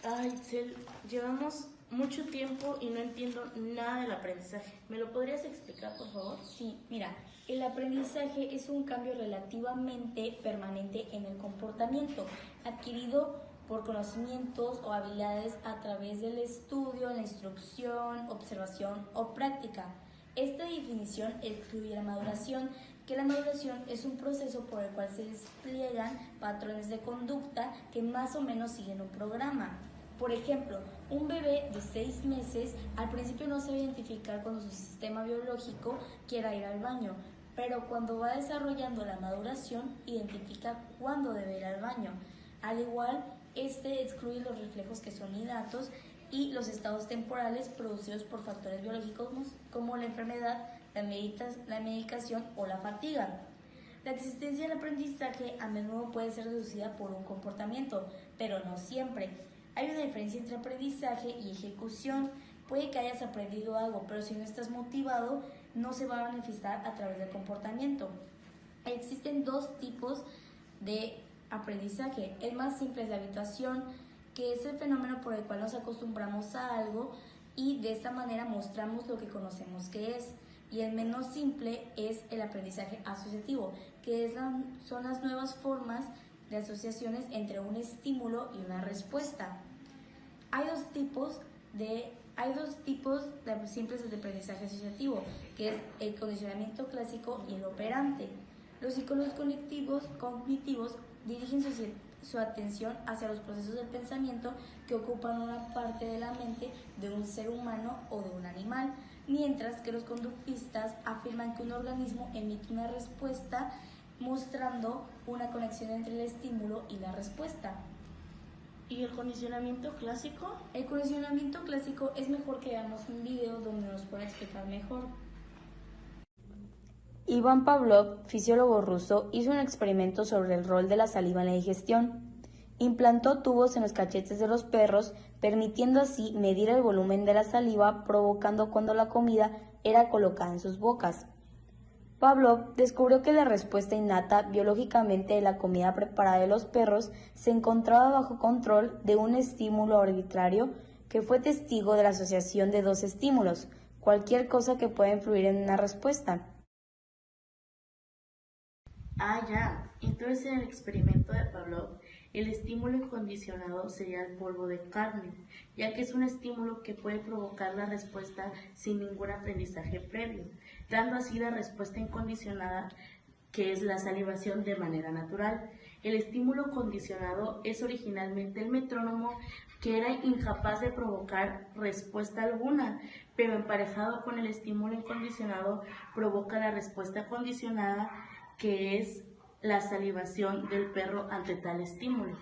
Ay, Itzel, llevamos mucho tiempo y no entiendo nada del aprendizaje. ¿Me lo podrías explicar, por favor? Sí, mira, el aprendizaje es un cambio relativamente permanente en el comportamiento, adquirido por conocimientos o habilidades a través del estudio, la instrucción, observación o práctica. Esta definición excluye la maduración, que la maduración es un proceso por el cual se despliegan patrones de conducta que más o menos siguen un programa. Por ejemplo, un bebé de 6 meses al principio no sabe identificar cuando su sistema biológico quiera ir al baño, pero cuando va desarrollando la maduración, identifica cuándo debe ir al baño. Al igual, este excluye los reflejos que son innatos y los estados temporales producidos por factores biológicos como la enfermedad, la medicación o la fatiga. La existencia del aprendizaje a menudo puede ser deducida por un comportamiento, pero no siempre. Hay una diferencia entre aprendizaje y ejecución. Puede que hayas aprendido algo, pero si no estás motivado, no se va a manifestar a través del comportamiento. Existen dos tipos de aprendizaje. El más simple es la habituación, que es el fenómeno por el cual nos acostumbramos a algo y de esta manera mostramos lo que conocemos que es. Y el menos simple es el aprendizaje asociativo, que son las nuevas formas de asociaciones entre un estímulo y una respuesta. Hay dos tipos de simples de aprendizaje asociativo, que es el condicionamiento clásico y el operante. Los ciclos cognitivos dirigen su atención hacia los procesos del pensamiento que ocupan una parte de la mente de un ser humano o de un animal, mientras que los conductistas afirman que un organismo emite una respuesta mostrando una conexión entre el estímulo y la respuesta. ¿Y el condicionamiento clásico? El condicionamiento clásico es mejor que veamos un video donde nos pueda explicar mejor. Iván Pavlov, fisiólogo ruso, hizo un experimento sobre el rol de la saliva en la digestión. Implantó tubos en los cachetes de los perros, permitiendo así medir el volumen de la saliva, provocando cuando la comida era colocada en sus bocas. Pavlov descubrió que la respuesta innata biológicamente de la comida preparada de los perros se encontraba bajo control de un estímulo arbitrario que fue testigo de la asociación de dos estímulos, cualquier cosa que pueda influir en una respuesta. Ah, ya. Entonces en el experimento de Pavlov, el estímulo incondicionado sería el polvo de carne, ya que es un estímulo que puede provocar la respuesta sin ningún aprendizaje previo, dando así la respuesta incondicionada, que es la salivación de manera natural. El estímulo condicionado es originalmente el metrónomo, que era incapaz de provocar respuesta alguna, pero emparejado con el estímulo incondicionado provoca la respuesta condicionada, que es la salivación del perro ante tal estímulo.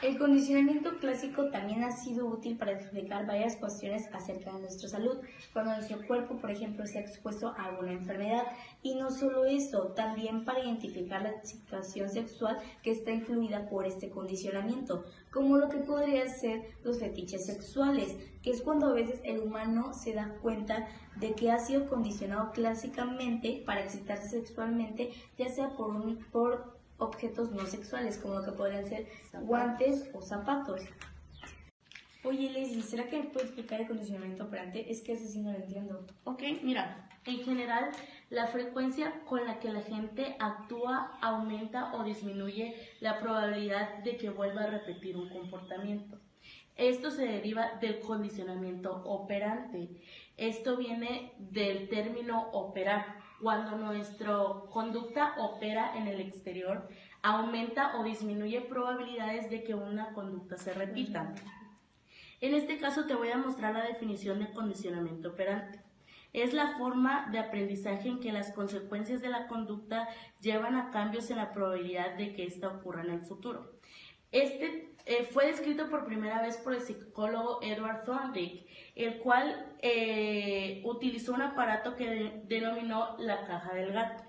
El condicionamiento clásico también ha sido útil para explicar varias cuestiones acerca de nuestra salud, cuando nuestro cuerpo, por ejemplo, se ha expuesto a alguna enfermedad. Y no solo eso, también para identificar la situación sexual que está influida por este condicionamiento, como lo que podrían ser los fetiches sexuales, que es cuando a veces el humano se da cuenta de que ha sido condicionado clásicamente para excitarse sexualmente, ya sea por objetos no sexuales, como lo que podrían ser guantes o zapatos. Oye, Leslie, ¿será que me puedes explicar el condicionamiento operante? Es que ese sí no lo entiendo. Ok, mira, en general, la frecuencia con la que la gente actúa aumenta o disminuye la probabilidad de que vuelva a repetir un comportamiento. Esto se deriva del condicionamiento operante. Esto viene del término operar. Cuando nuestra conducta opera en el exterior, aumenta o disminuye probabilidades de que una conducta se repita. En este caso te voy a mostrar la definición de condicionamiento operante. Es la forma de aprendizaje en que las consecuencias de la conducta llevan a cambios en la probabilidad de que ésta ocurra en el futuro. Este fue descrito por primera vez por el psicólogo Edward Thorndike, el cual utilizó un aparato que denominó la caja del gato.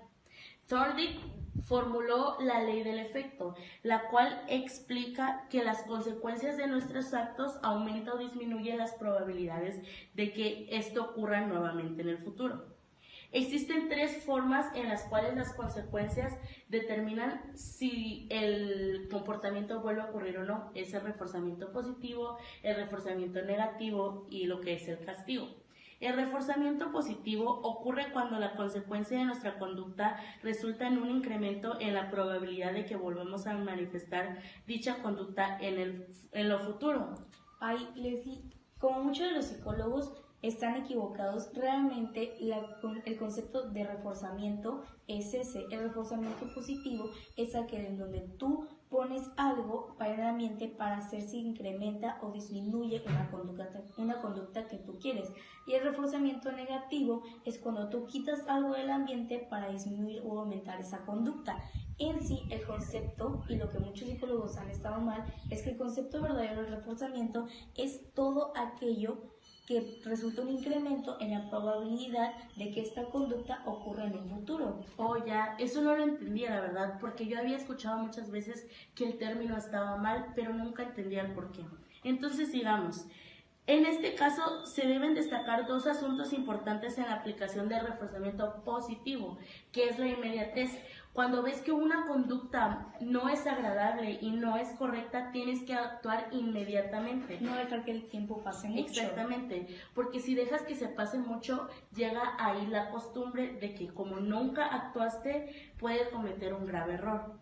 Thorndike formuló la ley del efecto, la cual explica que las consecuencias de nuestros actos aumentan o disminuyen las probabilidades de que esto ocurra nuevamente en el futuro. Existen tres formas en las cuales las consecuencias determinan si el comportamiento vuelve a ocurrir o no. Es el reforzamiento positivo, el reforzamiento negativo y lo que es el castigo. El reforzamiento positivo ocurre cuando la consecuencia de nuestra conducta resulta en un incremento en la probabilidad de que volvamos a manifestar dicha conducta en lo futuro. Ay, Leslie, como muchos de los psicólogos están equivocados, realmente el concepto de reforzamiento es ese. El reforzamiento positivo es aquel en donde tú pones algo para el ambiente para hacer si incrementa o disminuye una conducta que tú quieres. Y el reforzamiento negativo es cuando tú quitas algo del ambiente para disminuir o aumentar esa conducta. En sí, el concepto, y lo que muchos psicólogos han estado mal, es que el concepto verdadero del reforzamiento es todo aquello que resulta un incremento en la probabilidad de que esta conducta ocurra en el futuro. Oh, ya, eso no lo entendía, la verdad, porque yo había escuchado muchas veces que el término estaba mal, pero nunca entendía el por qué. Entonces, sigamos. En este caso, se deben destacar dos asuntos importantes en la aplicación del reforzamiento positivo, que es la inmediatez. Cuando ves que una conducta no es agradable y no es correcta, tienes que actuar inmediatamente. No dejar que el tiempo pase mucho. Exactamente, porque si dejas que se pase mucho, llega ahí la costumbre de que como nunca actuaste, puedes cometer un grave error.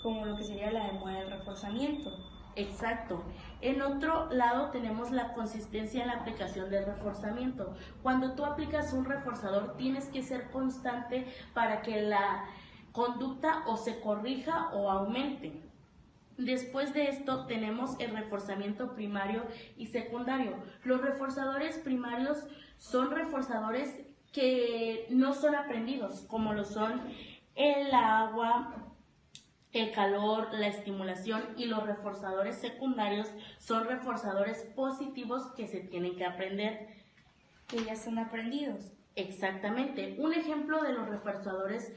Como lo que sería la demora del reforzamiento. Exacto. En otro lado tenemos la consistencia en la aplicación del reforzamiento. Cuando tú aplicas un reforzador, tienes que ser constante para que la conducta o se corrija o aumente. Después de esto tenemos el reforzamiento primario y secundario. Los reforzadores primarios son reforzadores que no son aprendidos, como lo son el agua, el calor, la estimulación, y los reforzadores secundarios son reforzadores positivos que se tienen que aprender. Que ya son aprendidos. Exactamente. Un ejemplo de los reforzadores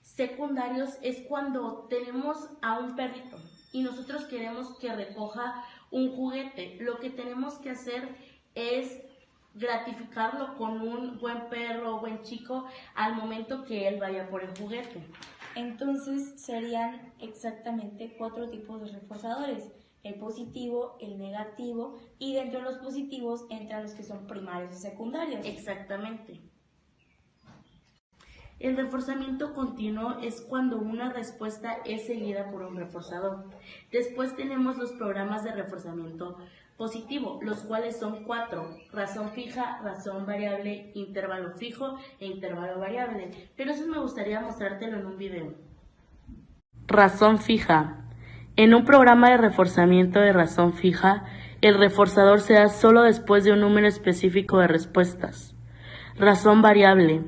secundarios es cuando tenemos a un perrito y nosotros queremos que recoja un juguete. Lo que tenemos que hacer es gratificarlo con un buen perro o buen chico al momento que él vaya por el juguete. Entonces serían exactamente 4 tipos de reforzadores: el positivo, el negativo, y dentro de los positivos entran los que son primarios y secundarios. Exactamente. El reforzamiento continuo es cuando una respuesta es seguida por un reforzador. Después tenemos los programas de reforzamiento positivo, los cuales son 4: razón fija, razón variable, intervalo fijo e intervalo variable. Pero eso me gustaría mostrártelo en un video. Razón fija. En un programa de reforzamiento de razón fija, el reforzador se da solo después de un número específico de respuestas. Razón variable.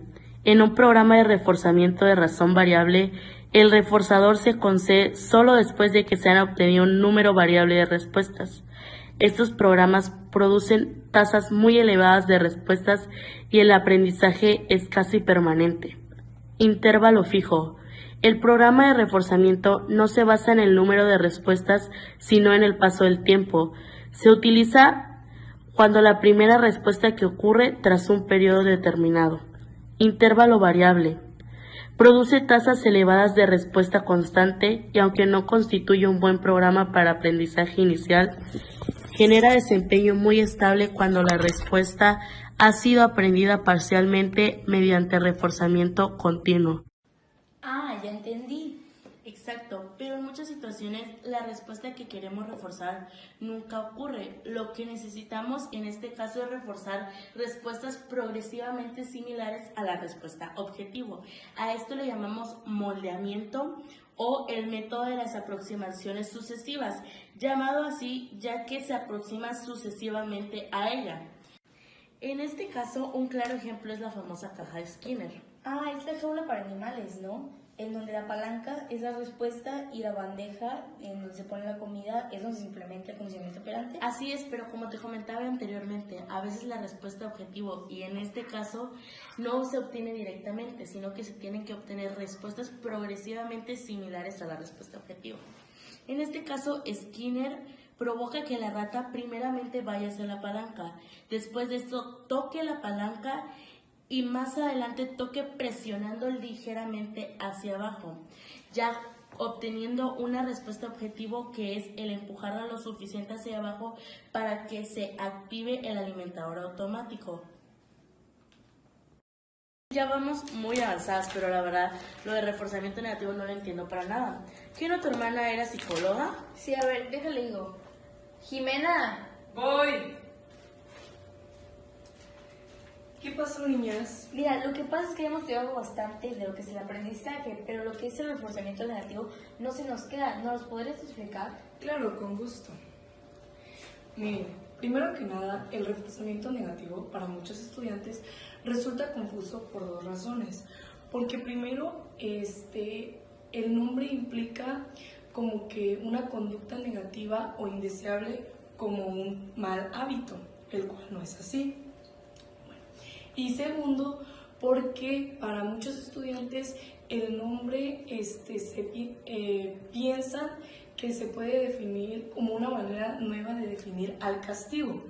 En un programa de reforzamiento de razón variable, el reforzador se concede solo después de que se han obtenido un número variable de respuestas. Estos programas producen tasas muy elevadas de respuestas y el aprendizaje es casi permanente. Intervalo fijo. El programa de reforzamiento no se basa en el número de respuestas, sino en el paso del tiempo. Se utiliza cuando la primera respuesta que ocurre tras un periodo determinado. Intervalo variable. Produce tasas elevadas de respuesta constante y aunque no constituye un buen programa para aprendizaje inicial, genera desempeño muy estable cuando la respuesta ha sido aprendida parcialmente mediante reforzamiento continuo. Ah, ya entendí. Exacto, pero en muchas situaciones la respuesta que queremos reforzar nunca ocurre. Lo que necesitamos en este caso es reforzar respuestas progresivamente similares a la respuesta objetivo. A esto le llamamos moldeamiento o el método de las aproximaciones sucesivas, llamado así ya que se aproxima sucesivamente a ella. En este caso, un claro ejemplo es la famosa caja de Skinner. Ah, es la jaula para animales, ¿no? En donde la palanca es la respuesta y la bandeja en donde se pone la comida es donde se implementa el conocimiento operante. Así es, pero como te comentaba anteriormente, a veces la respuesta objetivo, y en este caso no se obtiene directamente, sino que se tienen que obtener respuestas progresivamente similares a la respuesta objetivo. En este caso, Skinner provoca que la rata primeramente vaya hacia la palanca, después de esto toque la palanca y más adelante toque presionando ligeramente hacia abajo, ya obteniendo una respuesta objetivo que es el empujarla lo suficiente hacia abajo para que se active el alimentador automático. Ya vamos muy avanzadas, pero la verdad, lo de reforzamiento negativo no lo entiendo para nada. ¿Qué no tu hermana era psicóloga? Sí, a ver, déjale digo. Jimena. Voy. ¿Qué pasó, niñas? Mira, lo que pasa es que hemos estudiado bastante de lo que es el aprendizaje, pero lo que es el reforzamiento negativo no se nos queda. ¿Nos los podrías explicar? Claro, con gusto. Miren, primero que nada, el reforzamiento negativo para muchos estudiantes resulta confuso por dos razones. Porque primero, el nombre implica como que una conducta negativa o indeseable como un mal hábito, el cual no es así. Y segundo, porque para muchos estudiantes el nombre piensan que se puede definir como una manera nueva de definir al castigo,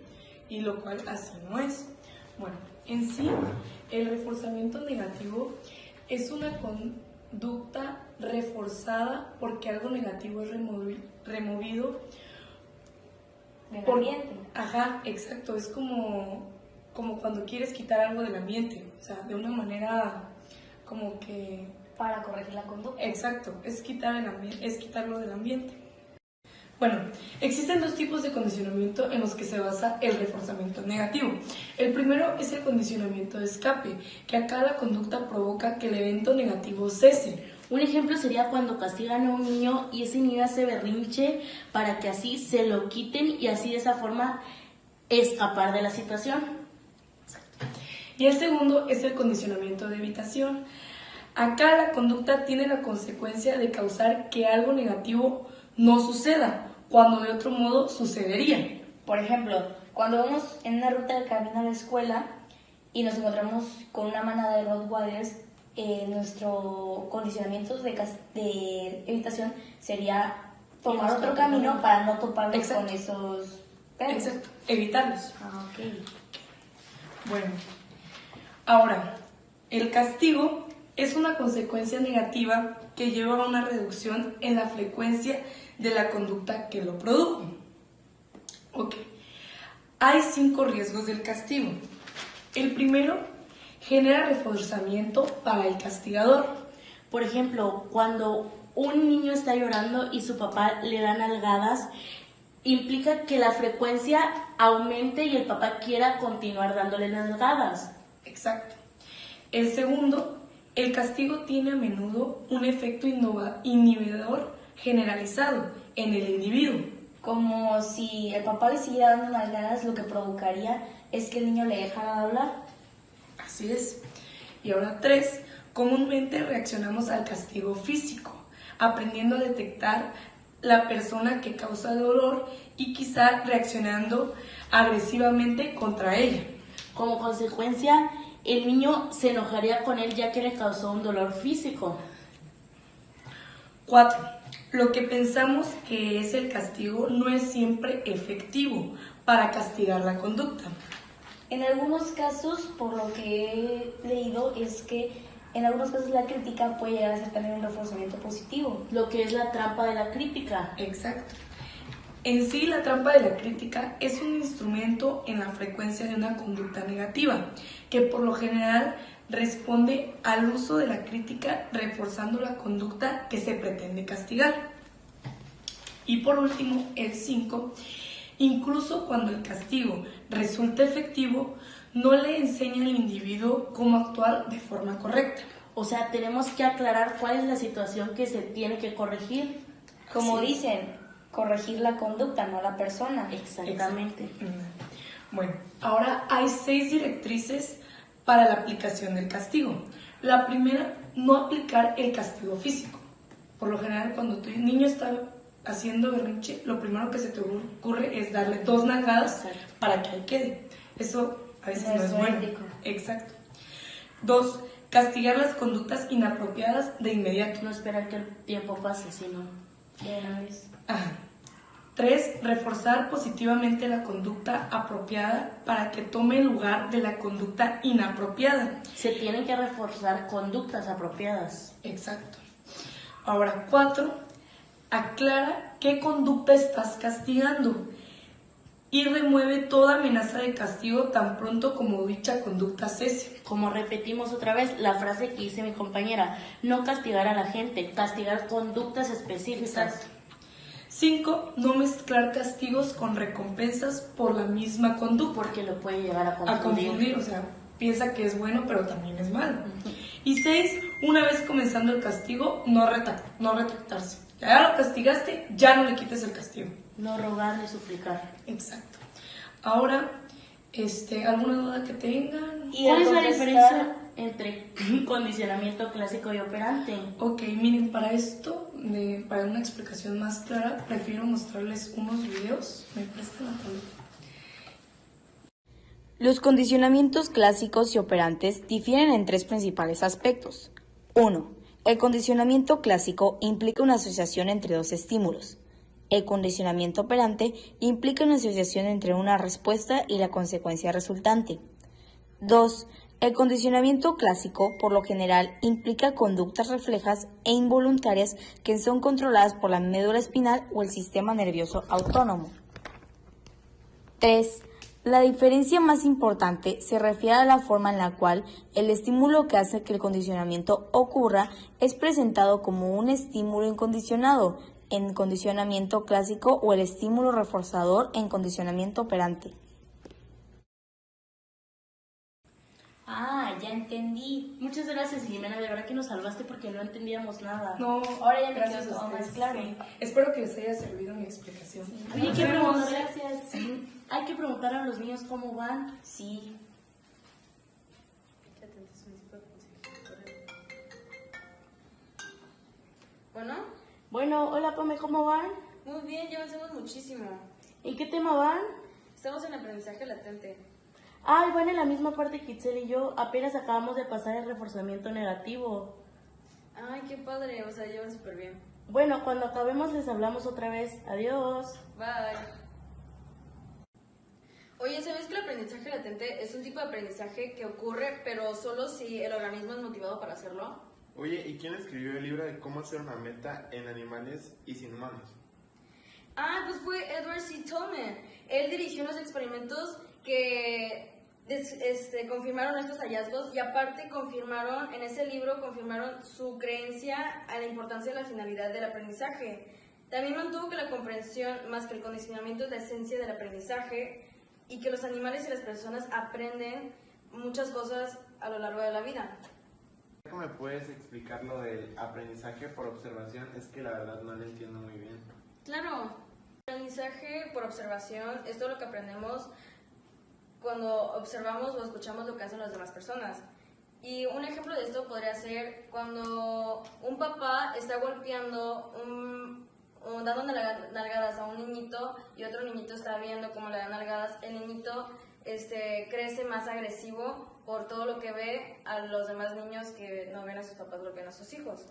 y lo cual así no es. Bueno, en sí, el reforzamiento negativo es una conducta reforzada porque algo negativo es removido Del por ambiente. Ajá, exacto, es como cuando quieres quitar algo del ambiente, o sea, de una manera como que... Para corregir la conducta. Exacto, es quitarlo del ambiente. Bueno, existen dos tipos de condicionamiento en los que se basa el reforzamiento negativo. El primero es el condicionamiento de escape, que acá la conducta provoca que el evento negativo cese. Un ejemplo sería cuando castigan a un niño y ese niño hace berrinche para que así se lo quiten y así de esa forma escapar de la situación. Y el segundo es el condicionamiento de evitación. Acá la conducta tiene la consecuencia de causar que algo negativo no suceda, cuando de otro modo sucedería. Por ejemplo, cuando vamos en una ruta de camino a la escuela y nos encontramos con una manada de Rottweilers, nuestro condicionamiento de evitación sería tomar otro camino para no toparnos con esos perros. Exacto, evitarlos. Ah, ok. Bueno, ahora, el castigo es una consecuencia negativa que lleva a una reducción en la frecuencia de la conducta que lo produjo. Ok, hay 5 riesgos del castigo. El primero, genera reforzamiento para el castigador. Por ejemplo, cuando un niño está llorando y su papá le da nalgadas, implica que la frecuencia aumente y el papá quiera continuar dándole nalgadas. Exacto. El segundo, el castigo tiene a menudo un efecto inhibidor generalizado en el individuo. Como si el papá le siguiera dando nalgadas, lo que provocaría es que el niño le dejara de hablar. Así es. Y ahora 3, comúnmente reaccionamos al castigo físico, aprendiendo a detectar la persona que causa el dolor y quizá reaccionando agresivamente contra ella. Como consecuencia, el niño se enojaría con él ya que le causó un dolor físico. 4. Lo que pensamos que es el castigo no es siempre efectivo para castigar la conducta. En algunos casos, por lo que he leído, es que en algunos casos la crítica puede llegar a ser también un reforzamiento positivo. Lo que es la trampa de la crítica. Exacto. En sí, la trampa de la crítica es un instrumento en la frecuencia de una conducta negativa, que por lo general responde al uso de la crítica reforzando la conducta que se pretende castigar. Y por último, el 5, incluso cuando el castigo resulta efectivo, no le enseña al individuo cómo actuar de forma correcta. O sea, tenemos que aclarar cuál es la situación que se tiene que corregir. Como Así es. dicen, corregir la conducta, no la persona. Exactamente. Bueno, ahora hay 6 directrices para la aplicación del castigo. La primera, no aplicar el castigo físico. Por lo general, cuando tu niño está haciendo berrinche, lo primero que se te ocurre es darle 2 nalgadas para que ahí quede. Eso a veces no es bueno. ético. Exacto. 2, castigar las conductas inapropiadas de inmediato. No esperar que el tiempo pase, sino De una vez. Ajá. 3. Reforzar positivamente la conducta apropiada para que tome lugar de la conducta inapropiada. Se tienen que reforzar conductas apropiadas. Exacto. Ahora, 4. Aclara qué conducta estás castigando y remueve toda amenaza de castigo tan pronto como dicha conducta cese. Como repetimos otra vez la frase que dice mi compañera, no castigar a la gente, castigar conductas específicas. Exacto. 5. No mezclar castigos con recompensas por la misma conducta. Porque lo puede llegar a A confundir, o sea, piensa que es bueno, pero también es malo. Y 6. Una vez comenzando el castigo, no retractarse. Ya lo castigaste, ya no le quites el castigo. No rogar ni suplicar. Exacto. Ahora, ¿alguna duda que tengan? ¿Y cuál es la diferencia entre condicionamiento clásico y operante? Ok, miren, para esto, para una explicación más clara, prefiero mostrarles unos videos. ¿Me prestan la tablet? Los condicionamientos clásicos y operantes difieren en 3 principales aspectos. 1. El condicionamiento clásico implica una asociación entre 2 estímulos. El condicionamiento operante implica una asociación entre una respuesta y la consecuencia resultante. 2. El condicionamiento clásico, por lo general, implica conductas reflejas e involuntarias que son controladas por la médula espinal o el sistema nervioso autónomo. 3. La diferencia más importante se refiere a la forma en la cual el estímulo que hace que el condicionamiento ocurra es presentado como un estímulo incondicionado en condicionamiento clásico o el estímulo reforzador en condicionamiento operante. Ah, ya entendí. Muchas gracias, Jimena, de verdad que nos salvaste porque no entendíamos nada. No, Ahora ya me gracias quedó a todo más ustedes, claro. sí. Espero que les haya servido mi explicación. Oye, Nos ¿qué vemos. preguntas? Gracias. Sí, hay que preguntar a los niños cómo van. Sí. Bueno, Bueno, hola Pame, ¿cómo van? muy bien, ya avanzamos muchísimo. ¿En qué tema van? Estamos en aprendizaje latente. Ay, van en la misma parte que Itzel y yo. Apenas acabamos de pasar el reforzamiento negativo. Ay, qué padre, o sea, llevan súper bien. Bueno, cuando acabemos les hablamos otra vez. Adiós. Bye. Oye, ¿sabes que el aprendizaje latente es un tipo de aprendizaje que ocurre, pero solo si el organismo es motivado para hacerlo? Oye, ¿y quién escribió el libro de cómo hacer una meta en animales y sin humanos? Ah, pues fue Edward C. Tolman. Él dirigió unos experimentos que confirmaron estos hallazgos y aparte en ese libro confirmaron su creencia a la importancia de la finalidad del aprendizaje. También mantuvo que la comprensión más que el condicionamiento es la esencia del aprendizaje y que los animales y las personas aprenden muchas cosas a lo largo de la vida. ¿Cómo me puedes explicar lo del aprendizaje por observación? Es que la verdad no lo entiendo muy bien. Claro, aprendizaje por observación es todo lo que aprendemos cuando observamos o escuchamos lo que hacen las demás personas. Y un ejemplo de esto podría ser cuando un papá está golpeando, dando nalgadas a un niñito y otro niñito está viendo cómo le dan nalgadas. El niñito crece más agresivo por todo lo que ve a los demás niños que no ven a sus papás golpeando a sus hijos.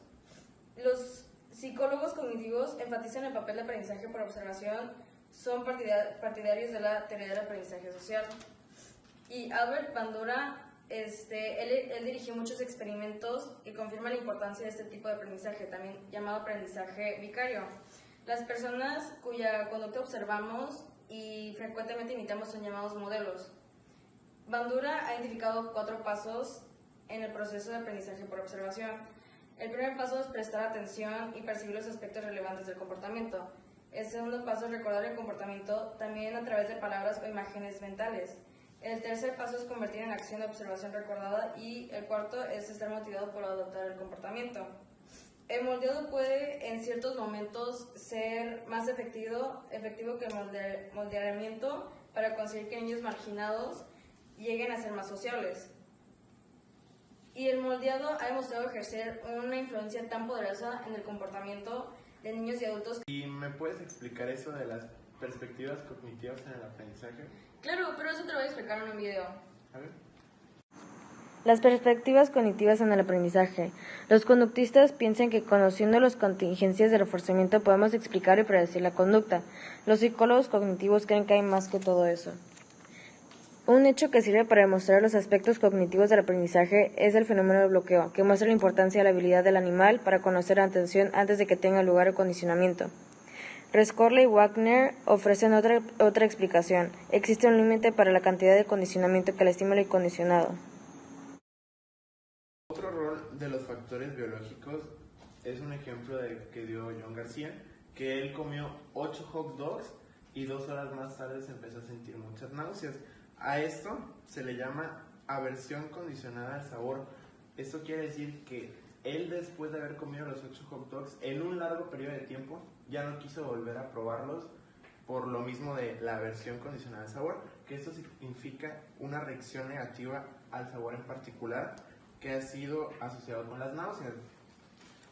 Los psicólogos cognitivos enfatizan el papel de aprendizaje por observación, son partidarios de la teoría del aprendizaje social. Y Albert Bandura, él dirigió muchos experimentos y confirma la importancia de este tipo de aprendizaje, también llamado aprendizaje vicario. Las personas cuya conducta observamos y frecuentemente imitamos son llamados modelos. Bandura ha identificado 4 pasos en el proceso de aprendizaje por observación. El primer paso es prestar atención y percibir los aspectos relevantes del comportamiento. El segundo paso es recordar el comportamiento también a través de palabras o imágenes mentales. El tercer paso es convertir en acción la observación recordada y el cuarto es estar motivado por adoptar el comportamiento. El moldeado puede en ciertos momentos ser más efectivo que el moldeamiento para conseguir que niños marginados lleguen a ser más sociables. Y el moldeado ha demostrado ejercer una influencia tan poderosa en el comportamiento de niños y adultos. ¿Y me puedes explicar eso de las perspectivas cognitivas en el aprendizaje? Claro, pero eso te lo voy a explicar en un video. A ver. Las perspectivas cognitivas en el aprendizaje. Los conductistas piensan que conociendo las contingencias de reforzamiento podemos explicar y predecir la conducta. Los psicólogos cognitivos creen que hay más que todo eso. Un hecho que sirve para demostrar los aspectos cognitivos del aprendizaje es el fenómeno del bloqueo, que muestra la importancia de la habilidad del animal para conocer la atención antes de que tenga lugar el condicionamiento. Rescorla y Wagner ofrecen otra explicación. Existe un límite para la cantidad de condicionamiento que el estímulo y condicionado. Otro rol de los factores biológicos es un ejemplo que dio John García, que él comió 8 hot dogs y 2 horas más tarde se empezó a sentir muchas náuseas. A esto se le llama aversión condicionada al sabor. Esto quiere decir que él, después de haber comido los 8 hot dogs en un largo periodo de tiempo, ya no quiso volver a probarlos por lo mismo de la aversión condicionada al sabor, que esto significa una reacción negativa al sabor en particular que ha sido asociado con las náuseas.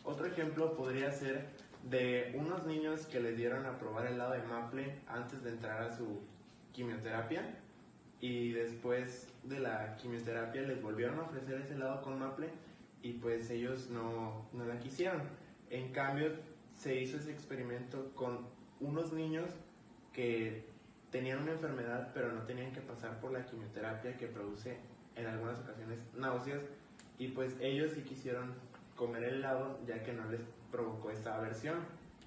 Otro ejemplo podría ser de unos niños que les dieron a probar helado de maple antes de entrar a su quimioterapia, y después de la quimioterapia les volvieron a ofrecer ese helado con maple y pues ellos no la quisieron. En cambio, se hizo ese experimento con unos niños que tenían una enfermedad pero no tenían que pasar por la quimioterapia que produce en algunas ocasiones náuseas, y pues ellos sí quisieron comer el helado ya que no les provocó esta aversión.